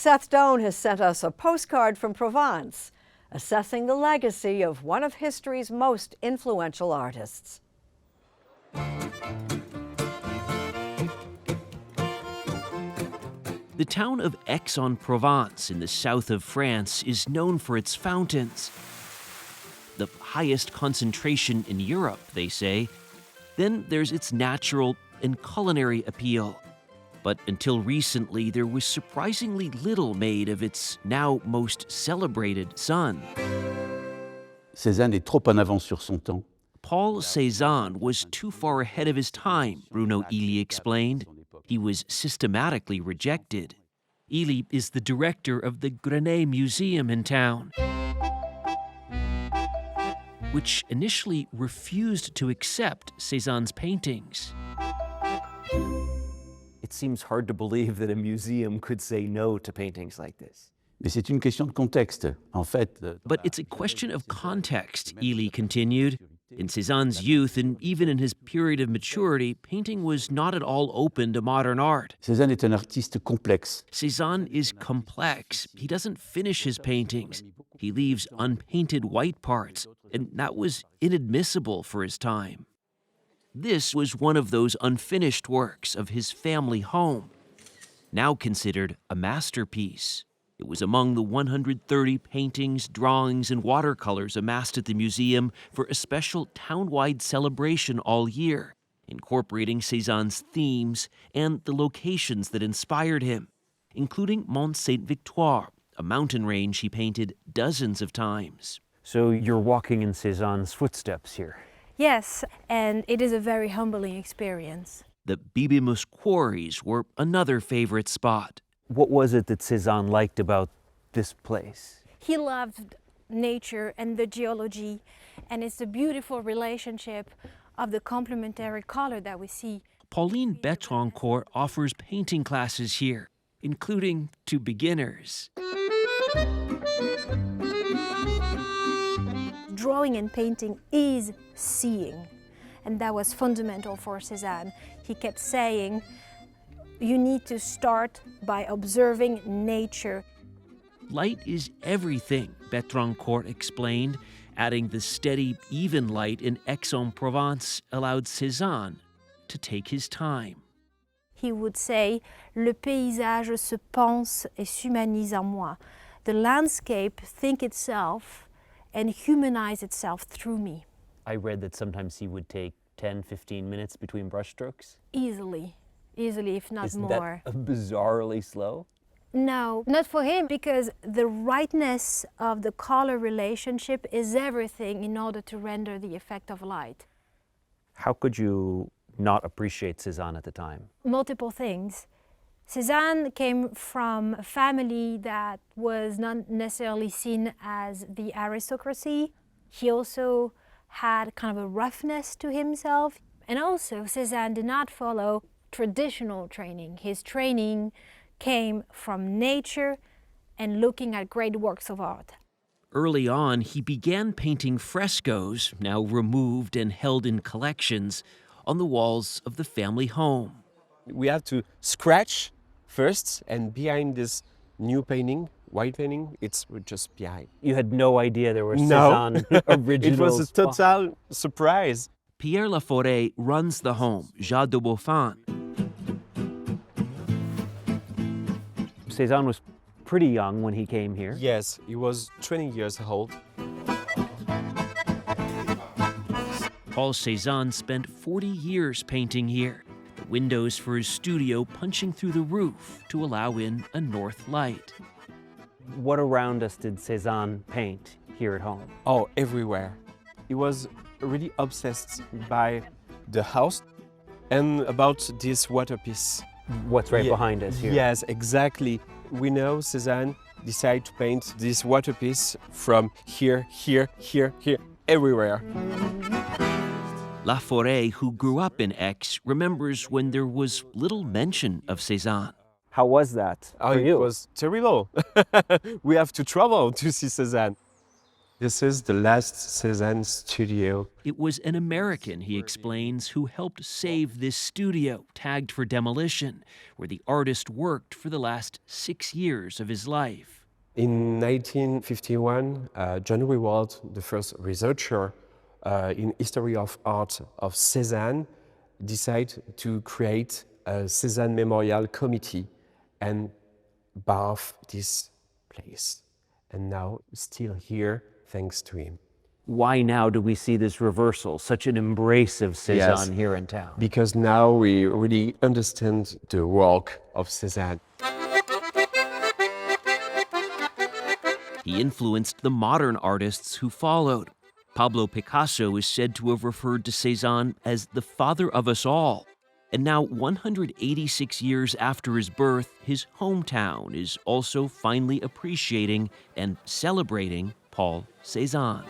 Seth Doane has sent us a postcard from Provence, assessing the legacy of one of history's most influential artists. The town of Aix-en-Provence in the south of France is known for its fountains. The highest concentration in Europe, they say. Then there's its natural and culinary appeal. But until recently, there was surprisingly little made of its now most celebrated son. Cézanne est trop en avance sur son temps. Paul Cézanne was too far ahead of his time, Bruno Ely explained. He was systematically rejected. Ely is the director of the Grenay Museum in town, which initially refused to accept Cézanne's paintings. It seems hard to believe that a museum could say no to paintings like this. Mais c'est une question de contexte. En fait, But it's a question of context, Ely continued. In Cézanne's youth and even in his period of maturity, painting was not at all open to modern art. Cézanne est un artiste complexe. Cézanne is complex. He doesn't finish his paintings. He leaves unpainted white parts, and that was inadmissible for his time. This was one of those unfinished works of his family home, now considered a masterpiece. It was among the 130 paintings, drawings, and watercolors amassed at the museum for a special town-wide celebration all year, incorporating Cézanne's themes and the locations that inspired him, including Mont Sainte-Victoire, a mountain range he painted dozens of times. So you're walking in Cézanne's footsteps here. Yes, and it is a very humbling experience. The Bibimus quarries were another favorite spot. What was it that Cézanne liked about this place? He loved nature and the geology, and it's the beautiful relationship of the complementary color that we see. Pauline Betrancourt offers painting classes here, including to beginners. Drawing and painting is seeing, and that was fundamental for Cézanne. He kept saying, you need to start by observing nature. Light is everything, Betrancourt explained, adding the steady, even light in Aix-en-Provence allowed Cézanne to take his time. He would say, le paysage se pense et s'humanise en moi. The landscape think itself and humanize itself through me. I read that sometimes he would take 10, 15 minutes between brushstrokes. Easily, if not Isn't more. that bizarrely slow? No, not for him, because the rightness of the color relationship is everything in order to render the effect of light. How could you not appreciate Cézanne at the time? Multiple things. Cézanne came from a family that was not necessarily seen as the aristocracy. He also had kind of a roughness to himself. And also, Cézanne did not follow traditional training. His training came from nature and looking at great works of art. Early on, he began painting frescoes, now removed and held in collections, on the walls of the family home. We had to scratch first, and behind this new painting, white painting, it's just behind. You had no idea there were Cézanne originals. It was a total surprise. Pierre Laforêt runs the home, Jardin de Beaufort. Cézanne was pretty young when he came here. Yes, he was 20 years old. Paul Cézanne spent 40 years painting here, the windows for his studio punching through the roof to allow in a north light. What around us did Cézanne paint here at home? Oh, everywhere. He was really obsessed by the house and about this waterpiece. What's right behind us here? Yes, exactly. We know Cézanne decided to paint this waterpiece from here, everywhere. Laforêt, who grew up in Aix, remembers when there was little mention of Cézanne. How was that for you? It was terrible. We have to travel to see Cézanne. This is the last Cézanne studio. It was an American, he explains, who helped save this studio, tagged for demolition, where the artist worked for the last 6 years of his life. In 1951, John Reward, the first researcher in history of art of Cézanne, decided to create a Cézanne Memorial Committee and birth this place. And now still here thanks to him. Why now do we see this reversal, such an embrace of Cézanne Yes. here in town? Because now we really understand the work of Cézanne. He influenced the modern artists who followed. Pablo Picasso is said to have referred to Cézanne as the father of us all. And now, 186 years after his birth, his hometown is also finally appreciating and celebrating Paul Cézanne.